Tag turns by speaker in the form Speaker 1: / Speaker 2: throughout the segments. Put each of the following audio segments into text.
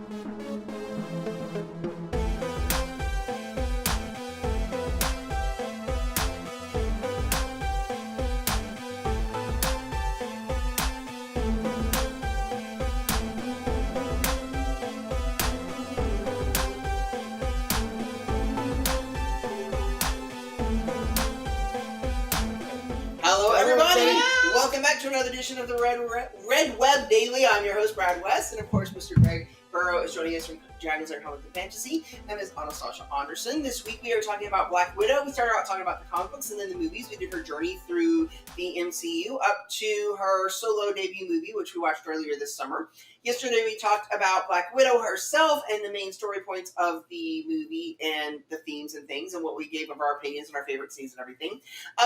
Speaker 1: Hello, everybody. Welcome back to another edition of the Red Web Daily. I'm your host, Brad West, and of course, Mr. Greg Burrow is joining us from Dragons Are Comic and Fantasy, and Ms. Anastasia Anderson. This week, we are talking about Black Widow. We started out talking about the comic books and then the movies. We did her journey through the MCU up to her solo debut movie, which we watched earlier this summer. Yesterday, we talked about Black Widow herself and the main story points of the movie and the themes and things and what we gave of our opinions and our favorite scenes and everything.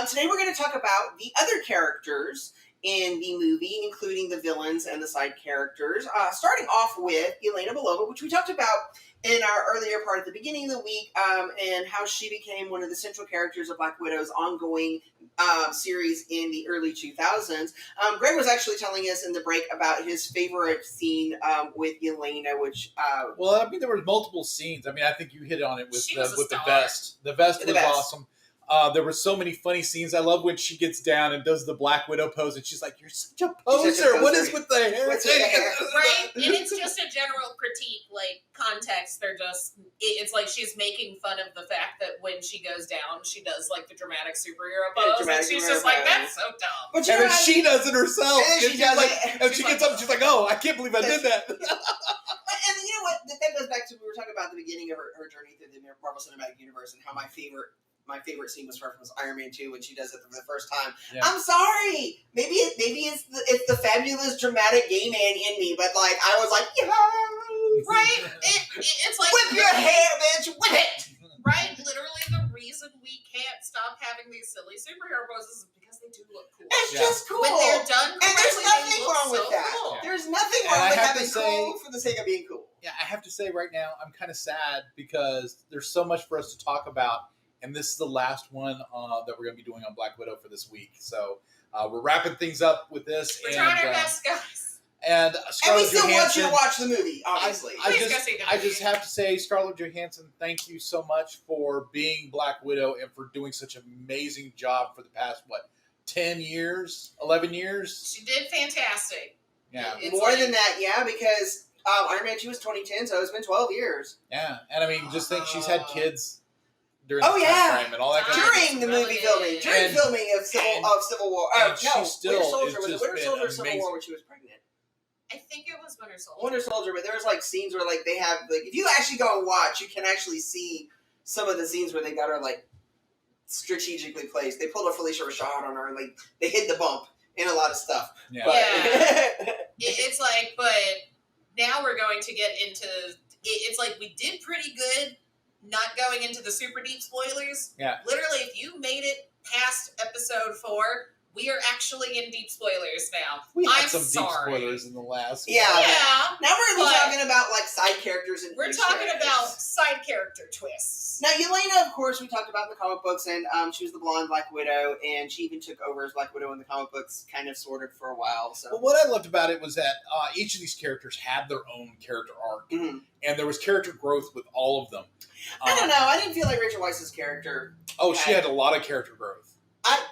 Speaker 1: Today, we're going to talk about the other characters in the movie, including the villains and the side characters. Starting off with Yelena Belova, which we talked about in our earlier part at the beginning of the week, and how she became one of the central characters of Black Widow's ongoing series in the early 2000s. Greg was actually telling us in the break about his favorite scene with Yelena, which...
Speaker 2: well, I mean, there were multiple scenes. I mean, I think you hit on it with the vest. The vest was awesome. There were so many funny scenes. I love when she gets down and does the Black Widow pose, and she's like, "You're such a poser. What is with the hair?"
Speaker 3: Right? And it's just a general critique, like, context. It's like she's making fun of the fact that when she goes down, she does, like, the dramatic superhero pose, and she's just like, "That's so dumb."
Speaker 2: But and then she does it herself.
Speaker 1: And she
Speaker 2: gets up, and she's like, "Oh, I can't believe I did that."
Speaker 1: And you know what? That goes back to what we were talking about at the beginning of her journey through the Marvel Cinematic Universe, and how my favorite scene was from Iron Man 2 when she does it for the first time. Yeah. I'm sorry. Maybe it's the fabulous dramatic gay man in me, but like I was like, yeah,
Speaker 3: right? It's like
Speaker 1: whip your hair, bitch, whip it.
Speaker 3: Right? Literally, the reason we can't stop having these silly superhero poses is because they do look cool.
Speaker 1: It's just cool.
Speaker 3: When they're done correctly,
Speaker 1: and there's nothing wrong with that.
Speaker 3: Cool.
Speaker 1: There's nothing wrong with having cool for the sake of being cool.
Speaker 2: Yeah, I have to say right now, I'm kind of sad because there's so much for us to talk about. And this is the last one that we're going to be doing on Black Widow for this week. So we're wrapping things up with this.
Speaker 3: We're trying our best, guys.
Speaker 2: And
Speaker 1: we still want you to watch the movie, obviously.
Speaker 2: I just have to say, Scarlett Johansson, thank you so much for being Black Widow and for doing such an amazing job for the past, 10 years, 11 years?
Speaker 3: She did fantastic.
Speaker 2: Yeah.
Speaker 1: More than that, yeah, because Iron Man 2 was 2010, so it's been 12 years.
Speaker 2: Yeah, and I mean, just think she's had kids during
Speaker 1: and
Speaker 2: all that
Speaker 1: during the movie filming, filming of Civil War. Winter Soldier was Winter Soldier or Civil War when she was pregnant.
Speaker 3: I think it was Winter Soldier.
Speaker 1: Winter Soldier, but there was like scenes where like they have like if you actually go and watch, you can actually see some of the scenes where they got her like strategically placed. They pulled a Felicia Rashad on her and like they hid the bump in a lot of stuff.
Speaker 2: Yeah.
Speaker 1: But,
Speaker 3: it's like, but now we're going to get into. It's like we did pretty good. Not going into the super deep spoilers.
Speaker 2: Yeah.
Speaker 3: Literally, if you made it past episode 4, we are actually in deep spoilers now.
Speaker 2: We had
Speaker 3: deep
Speaker 2: spoilers in the last one.
Speaker 3: Yeah.
Speaker 1: Now we're going to be talking about like side characters and
Speaker 3: we're talking about side character twists.
Speaker 1: Now Yelena, of course, we talked about in the comic books, and she was the blonde Black Widow, and she even took over as Black Widow in the comic books, kind of, sort of, for a while. So,
Speaker 2: well, what I loved about it was that each of these characters had their own character arc, and there was character growth with all of them.
Speaker 1: I don't know. I didn't feel like Rachel Weisz's character.
Speaker 2: Oh, she had a lot of character growth.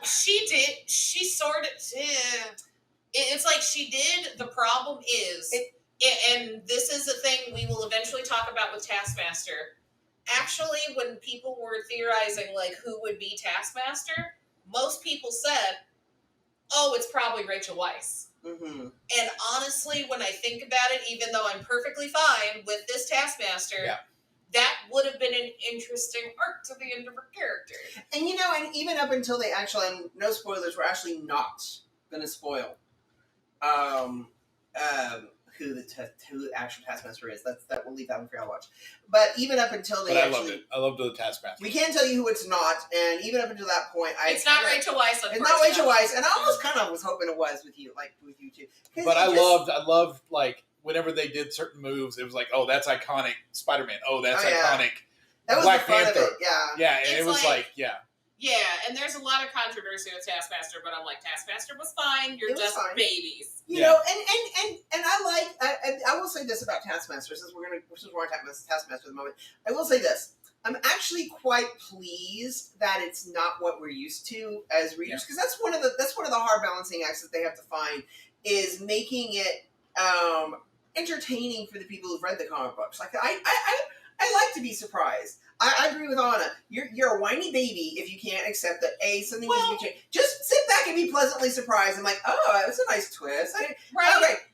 Speaker 3: She did. She sort of. It's like she did. The problem is, and this is a thing we will eventually talk about with Taskmaster. Actually, when people were theorizing like who would be Taskmaster, most people said, "Oh, it's probably Rachel Weisz."
Speaker 1: Mm-hmm.
Speaker 3: And honestly, when I think about it, even though I'm perfectly fine with this Taskmaster, that would have been an interesting arc to the end of her character.
Speaker 1: And you know, and even up until they actually, and no spoilers, we're actually not going to spoil who the actual Taskmaster is. That we'll leave that one for y'all to watch. But even up until they
Speaker 2: I loved it. I loved the Taskmaster.
Speaker 1: We can't tell you who it's not, and even up until that point,
Speaker 3: it's not Rachel Weisz.
Speaker 1: It's not Rachel Weisz, and I almost kind of was hoping it was with you too.
Speaker 2: But I loved like whenever they did certain moves, it was like, oh, that's iconic Spider-Man. Oh, that's iconic.
Speaker 1: That was
Speaker 2: Black
Speaker 1: the fun
Speaker 2: Panther.
Speaker 1: Of it. Yeah,
Speaker 2: and it was like
Speaker 3: Yeah, and there's a lot of controversy with Taskmaster, but I'm like, Taskmaster was fine. You're just babies.
Speaker 1: You know, and I will say this about Taskmaster, since we're on talking about Taskmaster at the moment. I will say this. I'm actually quite pleased that it's not what we're used to as readers, because that's one of the hard balancing acts that they have to find, is making it entertaining for the people who've read the comic books. Like I like to be surprised. I agree with Anna. You're a whiny baby if you can't accept that something needs to be changed. Just sit back and be pleasantly surprised. I'm like, oh, that was a nice twist. Okay,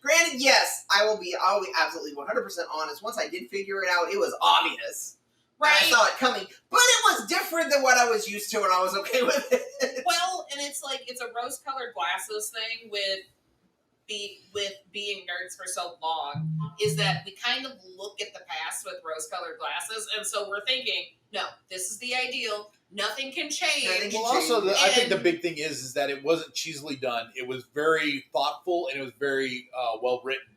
Speaker 1: granted, yes, I'll be absolutely 100% honest. Once I did figure it out, it was obvious. Right. I saw it coming, but it was different than what I was used to, and I was okay with it.
Speaker 3: Well, and it's like, it's a rose-colored glasses thing with being nerds for so long, is that we kind of look at the past with rose-colored glasses, and so we're thinking, no, this is the ideal. Nothing can change.
Speaker 2: Well, also, I think the big thing is that it wasn't cheesily done. It was very thoughtful, and it was very well written.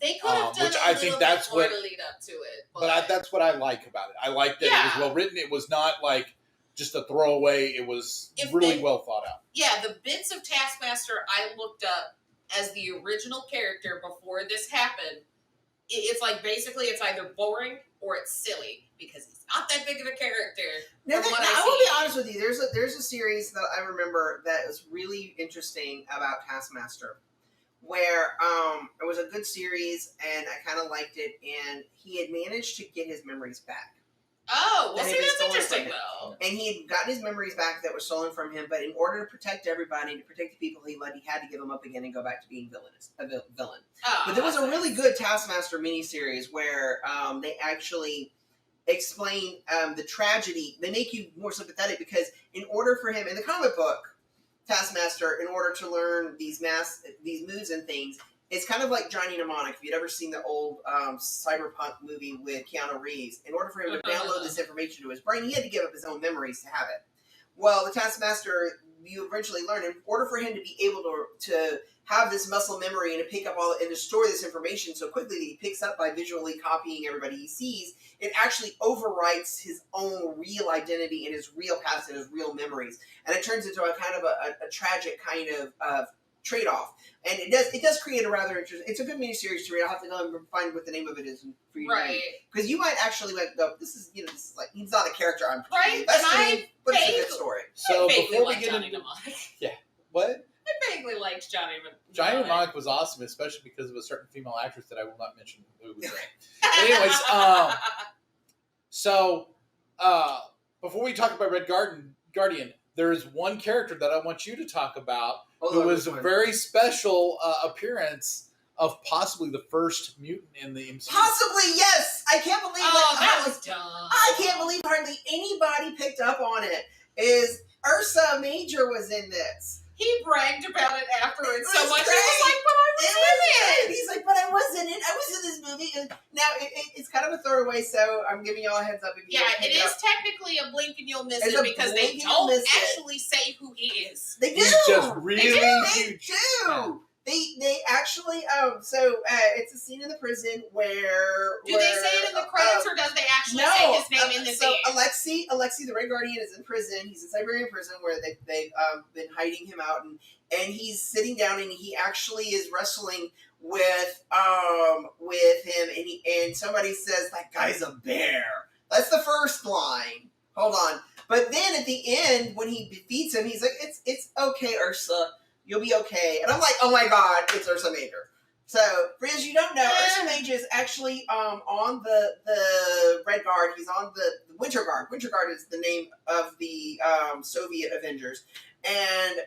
Speaker 3: They could have done a little bit more to lead up to it.
Speaker 2: But that's what I like about it. I like that it was well written. It was not like just a throwaway. It was really well thought out. Yeah,
Speaker 3: the bits of Taskmaster I looked up as the original character before this happened, it's like basically it's either boring or it's silly because he's not that big of a character.
Speaker 1: Now, I will be honest with you. There's a series that I remember that was really interesting about Taskmaster, where it was a good series and I kind of liked it, and he had managed to get his memories back.
Speaker 3: Oh, well, see, that's interesting, though.
Speaker 1: And he had gotten his memories back that were stolen from him, but in order to protect everybody, to protect the people he loved, he had to give them up again and go back to being a villain.
Speaker 3: Oh,
Speaker 1: but there was a really good Taskmaster miniseries where they actually explain the tragedy. They make you more sympathetic because in order for him, in the comic book, Taskmaster, in order to learn these moves and things, it's kind of like Johnny Mnemonic. If you'd ever seen the old cyberpunk movie with Keanu Reeves, in order for him to download this information to his brain, he had to give up his own memories to have it. Well, the Taskmaster, you eventually learn, in order for him to be able to have this muscle memory and to pick up and to store this information so quickly that he picks up by visually copying everybody he sees, it actually overwrites his own real identity and his real past and his real memories. And it turns into a kind of a tragic kind of trade-off. And it does create a rather interesting. It's a good miniseries to read. I'll have to go and find what the name of it is for you to read. Because you might actually go, this is like, he's not a character I'm invested in, but it's a good story.
Speaker 2: So before we
Speaker 3: get
Speaker 2: Johnny
Speaker 3: into
Speaker 2: what?
Speaker 3: I vaguely liked Johnny Mnemonic.
Speaker 2: Johnny Mnemonic was awesome, especially because of a certain female actress that I will not mention who was in. Anyways, so before we talk about Red Guardian, there's one character that I want you to talk about who was a very special appearance of possibly the first mutant in the MCU.
Speaker 1: Possibly, yes. I can't believe
Speaker 3: that was dumb.
Speaker 1: I can't believe hardly anybody picked up on it. Is Ursa Major was in this.
Speaker 3: He bragged about it afterwards so much. He was like, but I was in it.
Speaker 1: He's like, but I was in it. I was in this movie. Now, it's kind of a throwaway, so I'm giving y'all a heads up.
Speaker 3: It is technically a blink and you'll miss it because they don't actually say who he is.
Speaker 1: They do.
Speaker 2: He's just really huge.
Speaker 1: They do. They actually it's a scene in the prison where
Speaker 3: do they say it in the credits or does they actually say his name in the scene?
Speaker 1: Alexei the Red Guardian is in prison. He's in Siberian prison where they've been hiding him out, and he's sitting down and he actually is wrestling with him, and somebody says that guy's a bear. That's the first line. Hold on. But then at the end when he defeats him, he's like, it's okay, Ursa. You'll be okay. And I'm like, oh my God, it's Ursa Major. So, for those you don't know, Ursa Major is actually on the Red Guard. He's on the Winter Guard. Winter Guard is the name of the Soviet Avengers. And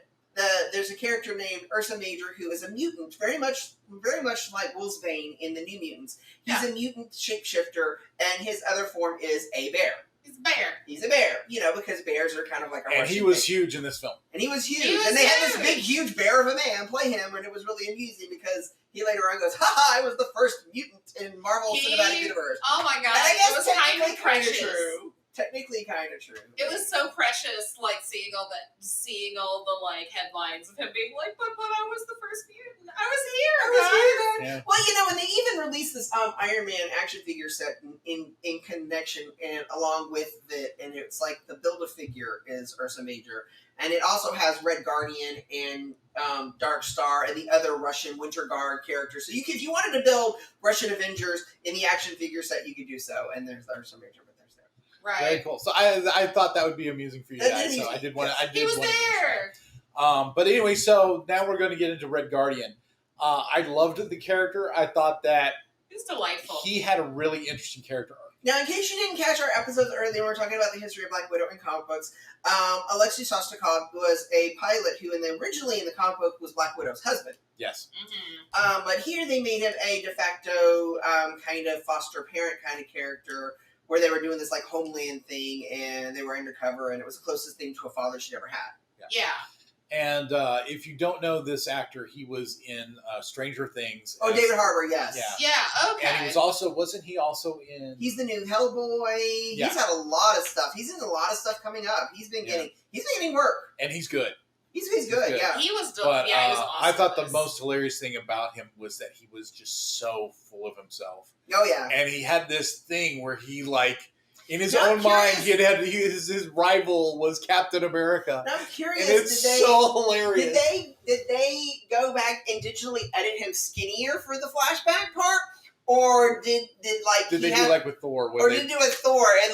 Speaker 1: there's a character named Ursa Major who is a mutant, very much like Wolfsbane in the New Mutants. He's a mutant shapeshifter, and his other form is a bear. He's a bear, because bears are kind of like a
Speaker 2: And he was huge in this film.
Speaker 1: And he was huge. And they had this big, huge bear of a man play him, and it was really amusing because he later on goes, haha, I was the first mutant in Marvel Cinematic Universe.
Speaker 3: Oh my God,
Speaker 1: and I guess
Speaker 3: it was kind of
Speaker 1: true. Technically, actually kind of true.
Speaker 3: It was so precious, like seeing all the like headlines of him being like, "But I was the first mutant. I was here,
Speaker 2: Yeah.
Speaker 1: Well, and they even released this Iron Man action figure set in connection and along with it, and it's like the Build-A-Figure is Ursa Major, and it also has Red Guardian and Dark Star and the other Russian Winter Guard characters. So if you wanted to build Russian Avengers in the action figure set, you could do so. And there's the Ursa Major, but there's there.
Speaker 3: Right?
Speaker 2: Very cool. So I thought that would be amusing for you
Speaker 1: That
Speaker 2: guys.
Speaker 1: is
Speaker 2: So I
Speaker 1: easy.
Speaker 2: did want to.
Speaker 3: He was there.
Speaker 2: But anyway, so now we're going to get into Red Guardian. I loved the character. I thought that
Speaker 3: He's delightful.
Speaker 2: he had a really interesting character arc.
Speaker 1: Now, in case you didn't catch our episodes earlier, we're talking about the history of Black Widow in comic books. Alexei Shostakov was a pilot who, originally in the comic book, was Black Widow's husband.
Speaker 2: Yes.
Speaker 3: Mm-hmm.
Speaker 1: But here they made him a de facto kind of foster parent kind of character, where they were doing this like homeland thing, and they were undercover, and it was the closest thing to a father she'd ever had.
Speaker 3: Yeah.
Speaker 2: And if you don't know this actor, he was in Stranger Things.
Speaker 1: Oh, David Harbour, yes.
Speaker 2: Yeah.
Speaker 3: Yeah. Okay.
Speaker 2: And he was also, wasn't he also in?
Speaker 1: He's the new Hellboy.
Speaker 2: Yeah.
Speaker 1: He's had a lot of stuff. He's in a lot of stuff coming up. He's been getting work.
Speaker 2: And he's good.
Speaker 1: He's good.
Speaker 2: good.
Speaker 1: Yeah.
Speaker 3: He was.
Speaker 2: But
Speaker 3: He was awesome.
Speaker 2: I thought the
Speaker 3: in this.
Speaker 2: most hilarious thing about him was that he was just so full of himself.
Speaker 1: Oh yeah.
Speaker 2: And he had this thing where he like, in his
Speaker 1: Now I'm
Speaker 2: own mind,
Speaker 1: curious-
Speaker 2: his rival was Captain America.
Speaker 1: Now I'm curious.
Speaker 2: And it's so hilarious.
Speaker 1: Did they go back and digitally edit him skinnier for the flashback part, or did
Speaker 2: Did they do like with Thor?
Speaker 1: or did they do with Thor and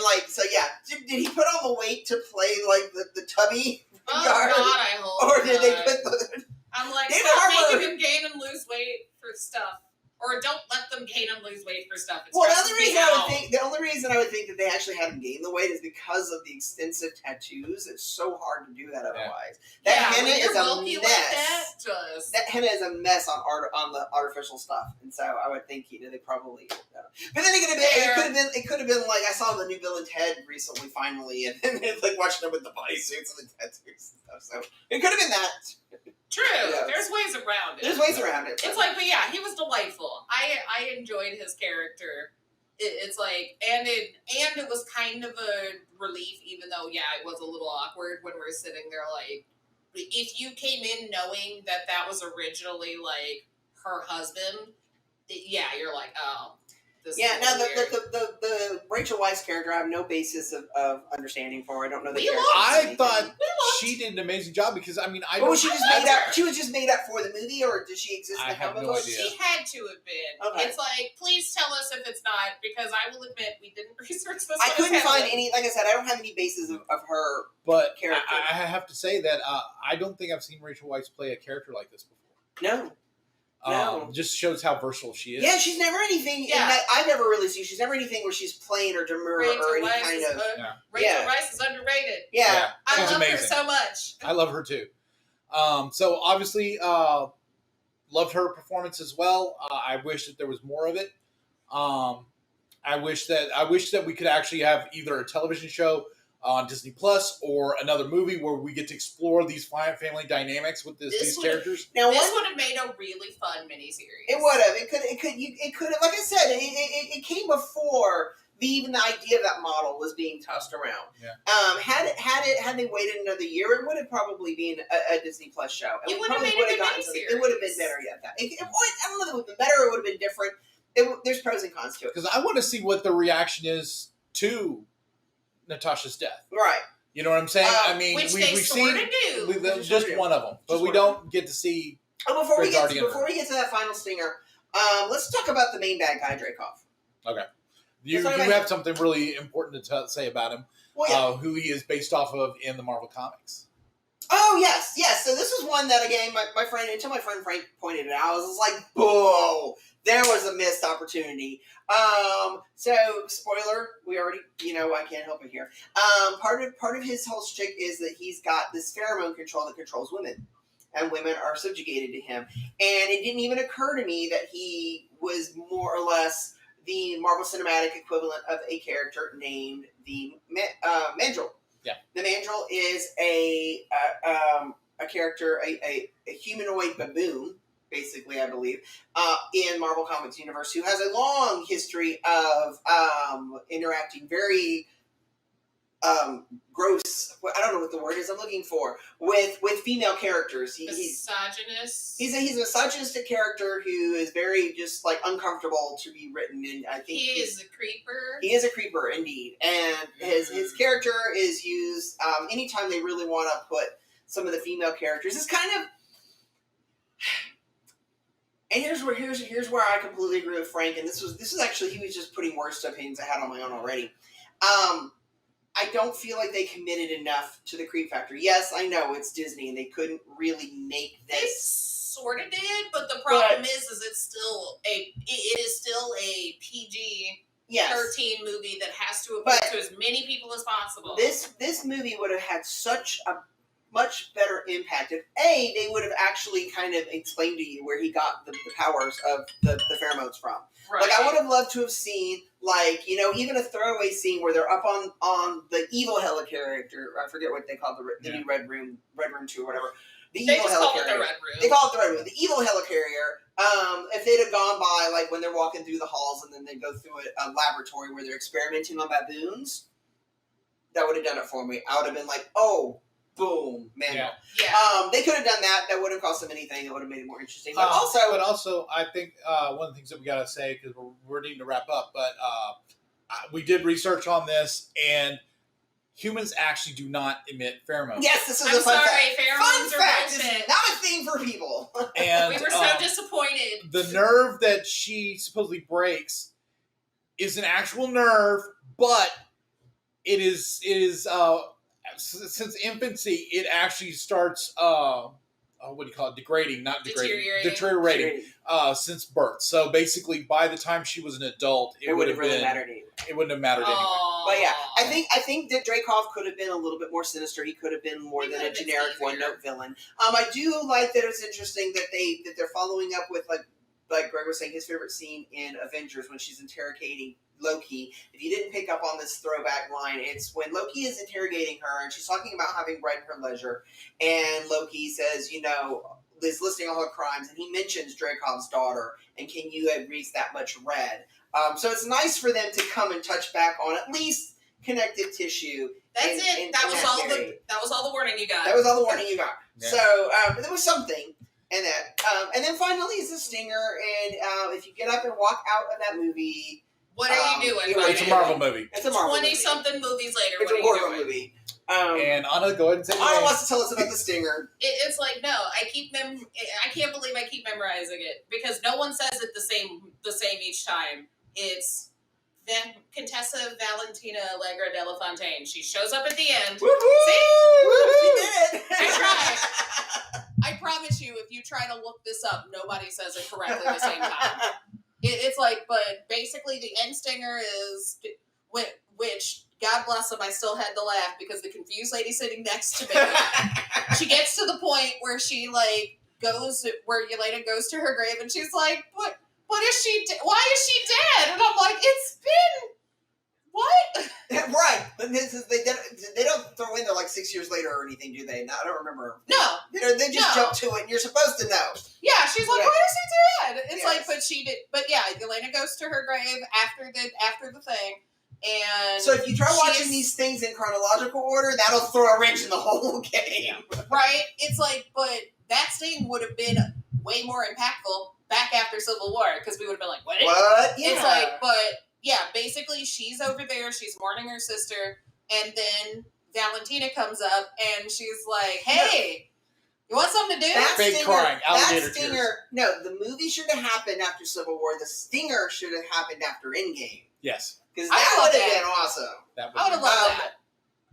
Speaker 1: did he put on the weight to play like the tubby
Speaker 3: Oh
Speaker 1: guard,
Speaker 3: God, I hope.
Speaker 1: or did they
Speaker 3: not.
Speaker 1: put the?
Speaker 3: I'm like,
Speaker 1: David
Speaker 3: stop
Speaker 1: Harbour-
Speaker 3: making him gain and lose weight for stuff, or don't let them gain and lose weight for stuff. It
Speaker 1: Well,
Speaker 3: stresses me out.
Speaker 1: the only reason I would think that they actually had him gain the weight is because of the extensive tattoos. It's so hard to do that otherwise. That henna
Speaker 3: when you're
Speaker 1: is a
Speaker 3: bulky
Speaker 1: mess.
Speaker 3: like that, just
Speaker 1: That henna is a mess on the artificial stuff, and so I would think they probably. But then it could have been like I saw the new Bill and Ted recently, finally, and like watching them with the bodysuits and the tattoos and stuff. So it could have been that.
Speaker 3: true.
Speaker 1: Yeah.
Speaker 3: There's ways around it.
Speaker 1: There's ways around it.
Speaker 3: It's like, but yeah, he was delightful. I enjoyed his character. It's like, and it was kind of a relief, even though it was a little awkward when we're sitting there. Like, if you came in knowing that was originally like her husband, you're like, oh, this.
Speaker 1: Yeah,
Speaker 3: is
Speaker 1: now
Speaker 3: weird.
Speaker 1: the Rachel Weisz character, I have no basis of understanding for. I don't know the
Speaker 3: We
Speaker 1: character.
Speaker 2: I thought
Speaker 3: We looked.
Speaker 2: she did an amazing job because I
Speaker 1: What
Speaker 2: don't.
Speaker 1: was she just
Speaker 3: I
Speaker 1: made
Speaker 3: like
Speaker 1: up?
Speaker 3: her.
Speaker 1: She was just made up for the movie, or did she exist in
Speaker 2: I
Speaker 1: the
Speaker 2: have
Speaker 1: comic
Speaker 2: no
Speaker 1: books?
Speaker 2: idea.
Speaker 3: She had to have been.
Speaker 1: Okay.
Speaker 3: It's like, please tell us if it's not, because I will admit we didn't research this.
Speaker 1: I
Speaker 3: one
Speaker 1: couldn't
Speaker 3: as
Speaker 1: find
Speaker 3: heavily.
Speaker 1: any. Like I said, I don't have any basis of her.
Speaker 2: But
Speaker 1: character.
Speaker 2: I have to say that I don't think I've seen Rachel Weisz play a character like this before.
Speaker 1: No. No.
Speaker 2: Just shows how versatile she is.
Speaker 1: Yeah, she's never anything.
Speaker 3: Yeah.
Speaker 1: I've never really seen. She's never anything where she's plain or demure
Speaker 3: Rachel
Speaker 1: or any
Speaker 3: Weisz
Speaker 1: kind
Speaker 3: is,
Speaker 1: of.
Speaker 3: Rachel
Speaker 1: Yeah.
Speaker 3: Weisz is underrated.
Speaker 1: Yeah.
Speaker 3: I
Speaker 2: she's
Speaker 3: love her
Speaker 2: amazing.
Speaker 3: so much.
Speaker 2: I love her too. So obviously, loved her performance as well. I wish that there was more of it. I wish that we could actually have either a television show on Disney Plus or another movie where we get to explore these family dynamics with these characters.
Speaker 1: Now,
Speaker 3: This
Speaker 1: one,
Speaker 3: would have made a really fun miniseries.
Speaker 1: it would have. It could have. Like I said, it came before even the idea of that model was being tossed around.
Speaker 2: Yeah.
Speaker 1: Had they waited another year, it would have probably been a Disney Plus show. And
Speaker 3: It
Speaker 1: we
Speaker 3: would have
Speaker 1: probably
Speaker 3: made a
Speaker 1: would
Speaker 3: good
Speaker 1: gotten something. It would have been
Speaker 3: miniseries.
Speaker 1: better yet. I don't know if it would have been better. Or it would have been different. There's pros and cons to it.
Speaker 2: Because I want to see what the reaction is Natasha's death.
Speaker 1: Right.
Speaker 2: You know what I'm saying? I mean,
Speaker 3: which
Speaker 2: we've
Speaker 3: they
Speaker 2: seen
Speaker 3: sort of do.
Speaker 2: just one of them, but
Speaker 1: Just
Speaker 2: we
Speaker 1: one.
Speaker 2: don't get to see.
Speaker 1: Oh, before we
Speaker 2: Guardian.
Speaker 1: get to that final stinger, let's talk about the main bad guy, Dreykov.
Speaker 2: You
Speaker 1: That's what I
Speaker 2: have something really important to say about him,
Speaker 1: Well, yeah.
Speaker 2: who he is based off of in the Marvel Comics.
Speaker 1: Oh yes. So this is one that again, my friend, until my friend Frank pointed it out, I was like, "Whoa, there was a missed opportunity." So spoiler, we already, I can't help it here. Part of his whole shtick is that he's got this pheromone control that controls women, and women are subjugated to him. And it didn't even occur to me that he was more or less the Marvel Cinematic equivalent of a character named the Mandrill.
Speaker 2: Yeah.
Speaker 1: The Mandrill is a character, a humanoid baboon, basically, I believe, in Marvel Comics universe, who has a long history of interacting very gross. I don't know what the word is I'm looking for with female characters.
Speaker 3: Misogynist.
Speaker 1: He's a misogynistic character who is very just like uncomfortable to be written, and I think
Speaker 3: he is a creeper.
Speaker 1: He is a creeper indeed, and his character is used anytime they really want to put some of the female characters. It's kind of. And here's where I completely agree with Frank. And this is actually, he was just putting worse opinions I had on my own already. I don't feel like they committed enough to the creep factor. Yes, I know it's Disney and they couldn't really make this.
Speaker 3: They sort of did, but the problem is it is still a PG 13 movie that has to appeal to as many people as possible.
Speaker 1: This movie would have had such a much better impact if they would have actually kind of explained to you where he got the powers of the pheromones from. Right. Like I would have loved to have seen even a throwaway scene where they're up on the evil helicarrier. I forget what they call the new Red Room 2 or whatever.
Speaker 3: They just call it the Red Room.
Speaker 1: They call it the Red Room. The evil helicarrier. If they'd have gone by like when they're walking through the halls and then they go through a laboratory where they're experimenting on baboons, that would have done it for me. I would have been like, oh. Boom, manual.
Speaker 3: Yeah.
Speaker 1: They could have done that. That wouldn't have cost them anything. It would have made it more interesting. But
Speaker 2: also, I think one of the things that we got to say, because we're needing to wrap up, but we did research on this, and humans actually do not emit pheromones.
Speaker 1: Yes, this is a fun fact.
Speaker 3: Pheromones are bullshit.
Speaker 1: Not a thing for people.
Speaker 2: And
Speaker 3: we were so disappointed.
Speaker 2: The nerve that she supposedly breaks is an actual nerve, but it is since infancy, it actually starts, deteriorating since birth. So basically, by the time she was an adult, it would have really mattered anyway. It wouldn't have mattered anyway.
Speaker 1: But yeah, I think that Dreykov could have been a little bit more sinister. He could have been more than a generic one-note villain. I do like that it's interesting that they're following up with like Greg was saying, his favorite scene in Avengers when she's interrogating Loki. If you didn't pick up on this throwback line, it's when Loki is interrogating her and she's talking about having read her ledger, and Loki says, is listing all her crimes, and he mentions Dreykov's daughter, and can you erase that much red? So it's nice for them to come and touch back on at least connective tissue.
Speaker 3: That's it. That was all the warning you got.
Speaker 1: That was all the warning you got.
Speaker 2: Yeah.
Speaker 1: So there was something. And then finally is the stinger, and if you get up and walk out of that movie,
Speaker 3: what are you doing?
Speaker 2: It's a Marvel movie.
Speaker 1: It's a Marvel
Speaker 3: 20-something movies later.
Speaker 1: It's a Marvel movie.
Speaker 2: And Anna, go ahead and say it.
Speaker 1: Anna wants to tell us about the stinger.
Speaker 3: It's like, no, I can't believe I keep memorizing it because no one says it the same each time. It's Contessa Valentina Allegra Della Fontaine. She shows up at the end.
Speaker 1: Woo-hoo!
Speaker 3: See?
Speaker 1: She did.
Speaker 3: I tried. I promise you, if you try to look this up, nobody says it correctly at the same time. It's like, but basically the end stinger is, which, God bless them, I still had to laugh because the confused lady sitting next to me, she gets to the point where she where Yelena goes to her grave and she's like, what is she, why is she dead? And I'm like, it's been, what?
Speaker 1: Right. But they don't throw in there like 6 years later or anything, do they? No, I don't remember.
Speaker 3: No.
Speaker 1: They just jump to it and you're supposed to know.
Speaker 3: Yeah, she's like, why is she dead? It's like, but she did, but yeah, Yelena goes to her grave after the thing. And
Speaker 1: so if you try watching these things in chronological order, that'll throw a wrench in the whole game.
Speaker 3: Right? It's like, but that scene would have been way more impactful back after Civil War because we would have been like, what?
Speaker 1: Yeah.
Speaker 3: It's like, but yeah, basically she's over there, she's mourning her sister, and then Valentina comes up and she's like, hey, you want something to do?
Speaker 2: Fake crying, alligator
Speaker 1: stinger,
Speaker 2: tears.
Speaker 1: No, the movie should have happened after Civil War. The stinger should have happened after Endgame.
Speaker 2: Yes.
Speaker 1: Because that would have been awesome.
Speaker 3: I would have loved that.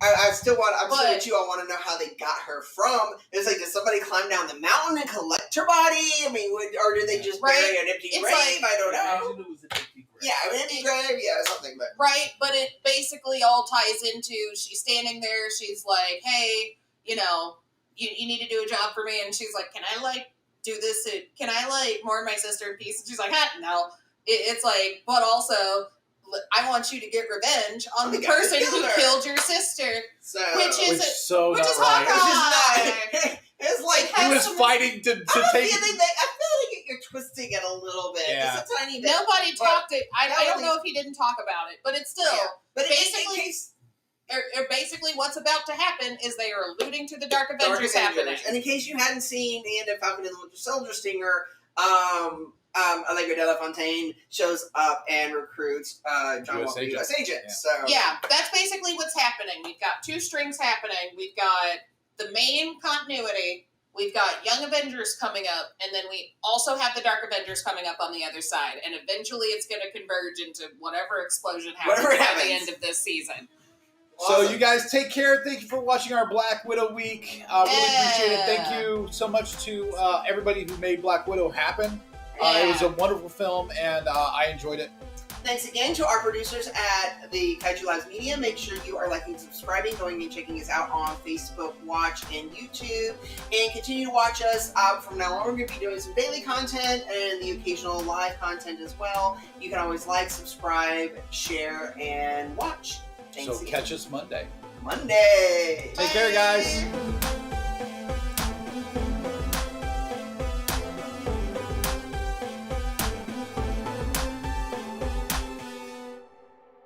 Speaker 1: I'm still with you. I want to know how they got her from. It's like, did somebody climb down the mountain and collect her body? I mean, or did they just bury an empty grave? I don't know.
Speaker 4: Imagine it was an empty grave.
Speaker 1: Yeah, an empty grave. Yeah, something. But
Speaker 3: right, but it basically all ties into she's standing there. She's like, hey, you need to do a job for me, and she's like, can I do this? Can I mourn my sister in peace? And she's like, no. It's like, but also, I want you to get revenge on the person who killed your sister. Which is Hawkeye.
Speaker 1: It's like
Speaker 2: he was fighting to take.
Speaker 1: I feel like you're twisting it a little bit, just a tiny bit.
Speaker 3: Nobody talked it. I don't know if he didn't talk about it, but it's still
Speaker 1: But
Speaker 3: basically. or basically what's about to happen is they are alluding to the Dark Avengers happening.
Speaker 1: And in case you hadn't seen the end of Falcon and the Winter Soldier Stinger, Allegra de la Fontaine shows up and recruits John Walker, U.S. agent.
Speaker 2: Yeah.
Speaker 1: So
Speaker 3: yeah, that's basically what's happening. We've got two strings happening. We've got the main continuity. We've got Young Avengers coming up, and then we also have the Dark Avengers coming up on the other side. And eventually it's going to converge into whatever explosion happens at the end of this season.
Speaker 1: Awesome.
Speaker 2: So you guys take care. Thank you for watching our Black Widow week. Really appreciate it. Thank you so much to everybody who made Black Widow happen. It was a wonderful film, and I enjoyed it.
Speaker 1: Thanks again to our producers at the Kaiju Labs Media. Make sure you are liking and subscribing, going and checking us out on Facebook, Watch, and YouTube. And continue to watch us. From now on, we're going to be doing some daily content and the occasional live content as well. You can always like, subscribe, share, and watch. Thanks
Speaker 2: So
Speaker 1: again.
Speaker 2: catch us Monday.
Speaker 1: Monday.
Speaker 2: Take care, guys.